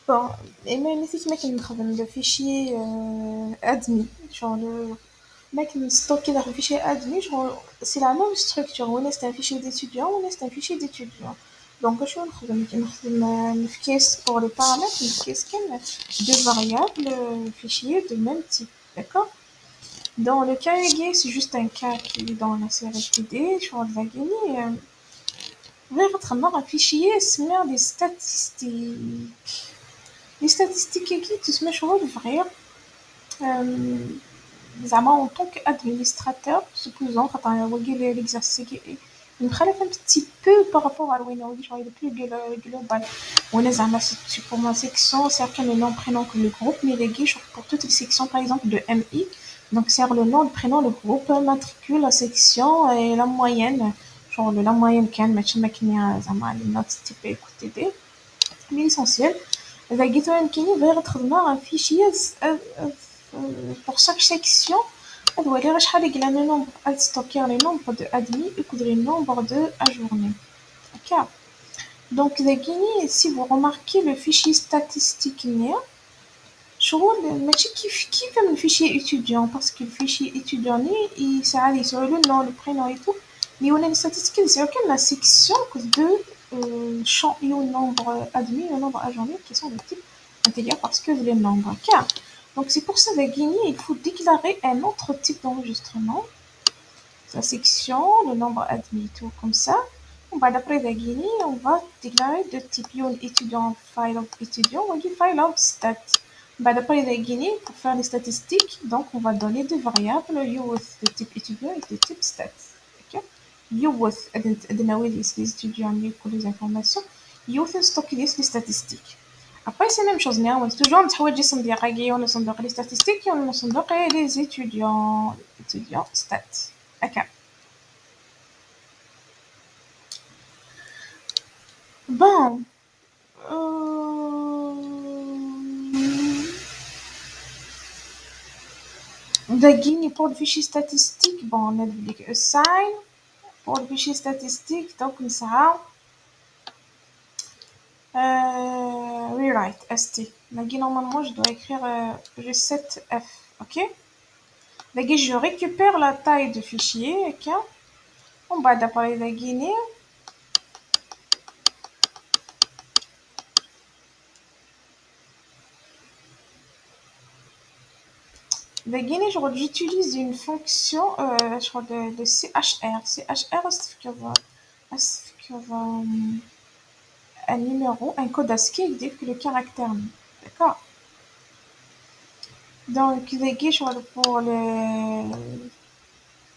Bon, et même si tu mets le fichier admin, genre mec stocké dans le fichier admin, genre, c'est la même structure. On est un fichier d'étudiant, on est un fichier d'étudiant. Donc, je vais une caisse pour les paramètres, une caisse qui a deux variables, fichiers de même type. D'accord? Dans le cas égal, c'est juste un cas qui est dans la série PD, je vais gagner. Vraiment un fichier, c'est des statistiques. Les statistiques qui te se شغل vrai زعما en tant qu'administrateur supposons خاطر هو قال l'exercice مخالف un petit peu par rapport à وين هو genre il est plus global وانا زعما c'est pour ma section c'est le nom prénom que le groupe mais les guiches pour toutes les sections par exemple de MI donc c'est le nom le prénom le groupe matricule la section et la moyenne genre la moyenne كان ماشي ما كاين زعما les notes typées écoutez mais l'essentiel إذا لقيتو يمكنني بغيت تخدمو un fichier pour chaque section هاد هو اللي غير شحال يقلا لي nombre à stocker les nombres de admis et les nombres de ajournés. Ok. Donc si vous remarquez le fichier statistique هنايا شغل ماشي كيف le fichier étudiant parce que le fichier étudiant il ساعات يسوي le nom le prénom et tout mais on a les statistiques c'est auquel la section de champ et au nombre admis et au nombre ajourné qui sont de type intéger parce que les nombres car donc c'est pour ça que il faut déclarer un autre type d'enregistrement la section le nombre admis tout comme ça on va d'après la Guinée on va déclarer de type étudiant file of étudiant ou du file of stat d'après la Guinée pour faire les statistiques donc on va donner deux variables youth de type étudiant et de type stat ok youth les étudiants pour les informations youth stocker les statistiques après c'est la même chose on est toujours نتحوج on صندوق les statistiques on صندوق les étudiants stat ok bon Guinée pour le fichier statistique bon on a dit assign pour le fichier statistique donc ça rewrite st Guinée normalement je dois écrire reset f ok Guinée je récupère la taille du fichier ok on va d'appareil la Guinée la Guinée j'utilise une fonction je crois de chr est-ce que un numéro, un code ASCII qui dit que le caractère. D'accord. Donc,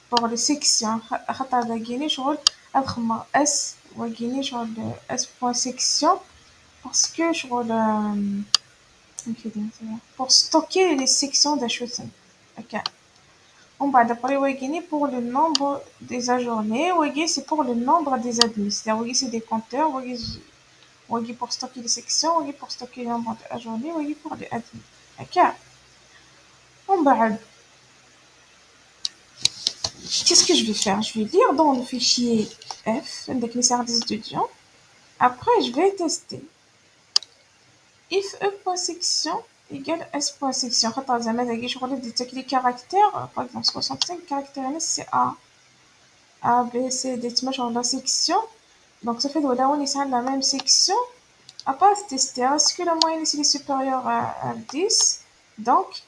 pour les sections, خاطر لقيني شغل أضخم S وقيني شغل S point section parce que شغل pour stocker les sections d'HEC. Ok. On va d'abord وقيني pour le nombre des ajournés وقيني c'est pour le nombre des admis. C'est-à-dire وقيني c'est des compteurs وقيني pour stocker les sections وقيني pour stocker le nombre d'ajournés وقيني pour les admis. Ok. On va qu'est-ce que je vais faire? Je vais lire dans le fichier F avec les services étudiants. Après, je vais tester. If e.section égale s.section. خاطر زعما تاكي شغل ديتك لي caractères par exemple 65 caractères c'est A B C D تما شغل la section. Donc ça fait ولا on est la même section. À pas tester est-ce que la moyenne est supérieure à 10 donc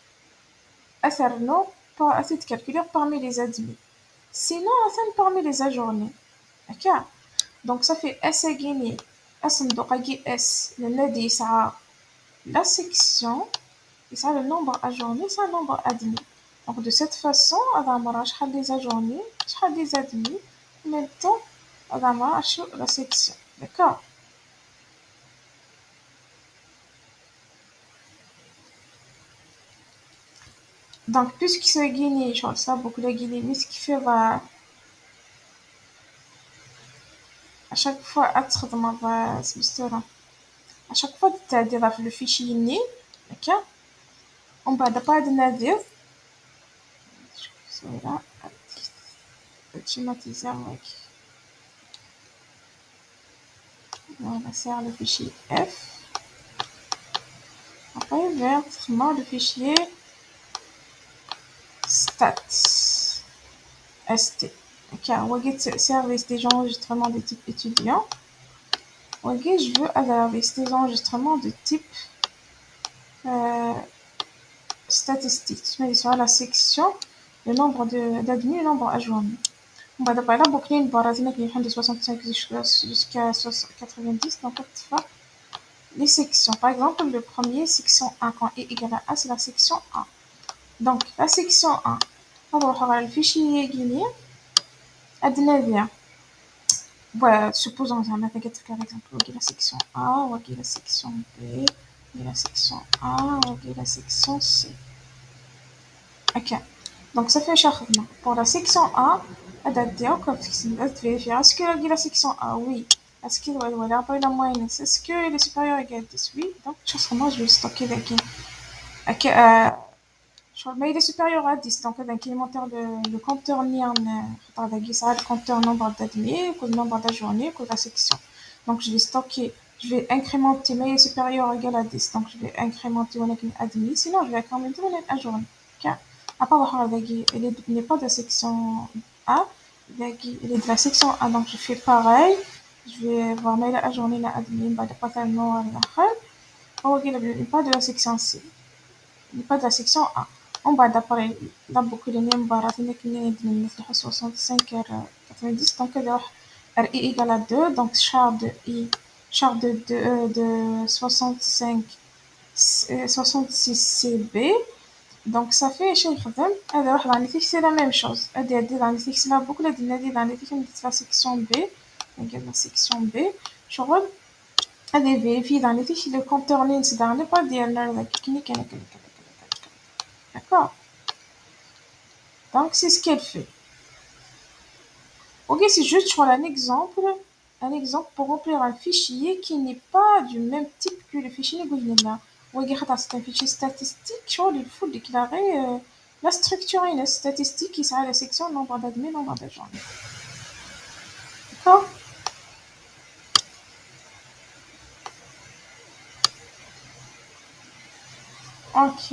faire non pas assez de calculer parmi les admis. Sinon, on parmi les ajournés. Ok? Donc, ça fait S égale S, S, le nadi, ça la section, et ça le nombre ajourné, c'est un nombre admis. Donc, de cette façon, on va marcher des ajournés, des admis, en même temps, on va marcher la section. D'accord? Donc, puisque c'est gagné, je ça beaucoup de gagné, mais ce qui fait va à chaque fois être dans ma à chaque fois que tu as le fichier né, ok? On va d'abord نادر voilà automatiser avec voilà c'est le fichier F après vers le fichier stats st. Ok, service des enregistrements de type étudiant. Ok, je veux service des enregistrements de type statistiques. Je mets sur la section le nombre d'admis, le nombre à joindre. On va d'abord là boucler une barre de 65 jusqu'à 90. Donc, on va les sections. Par exemple, le premier, section 1, quand est égal à 1, c'est la section 1. Donc, la section 1, on va voir le fichier guinéen. Adnavia. Voilà, supposons un mathematique par exemple. Ok, la section A, ok, la section B, ok, la section A, ok, la section C. Ok. Donc, ça fait un chargement. Pour la section A, vérifier. Est-ce que la section A, oui. Est-ce qu'il va y avoir la moyenne? Est-ce que le supérieur est égal à 10? Oui. Donc, chargement, je vais stocker là. Ok, mais il est supérieur à 10. Donc, incrémentaire le compteur NIAN, le compteur nombre d'admis, le nombre d'ajournés, la section. Donc, je vais stocker, je vais incrémenter, mais il est supérieur ou égal à 10. Donc, je vais incrémenter une admis. Sinon, je vais incrémenter une ajournée. Ok? À part il n'est pas de la section A, il est de la section A. Donc, je fais pareil. Je vais voir mais la ajournée, la admis, bah, de pas tellement à la oh, il n'est pas de la section C. Il n'est pas de la section A. On va d'après la boucle de Niambara, qui est 65 90. Donc, R est égal à 2. Donc, char de I, char de 65, 66 CB. Donc, ça fait chez Khadem. Alors, c'est la même chose. C'est la boucle de la section B. Donc, la section B. Je vais vérifier dans les fichiers le compteur ligne, c'est dans les pas d'ILR, d'accord? Donc, c'est ce qu'elle fait. Ok, c'est juste sur un exemple pour remplir un fichier qui n'est pas du même type que le fichier Googleana. Regarde, c'est un fichier statistique, il faut déclarer la structure et la statistique qui sera la section nombre d'admis, nombre d'agents. D'accord? Ok.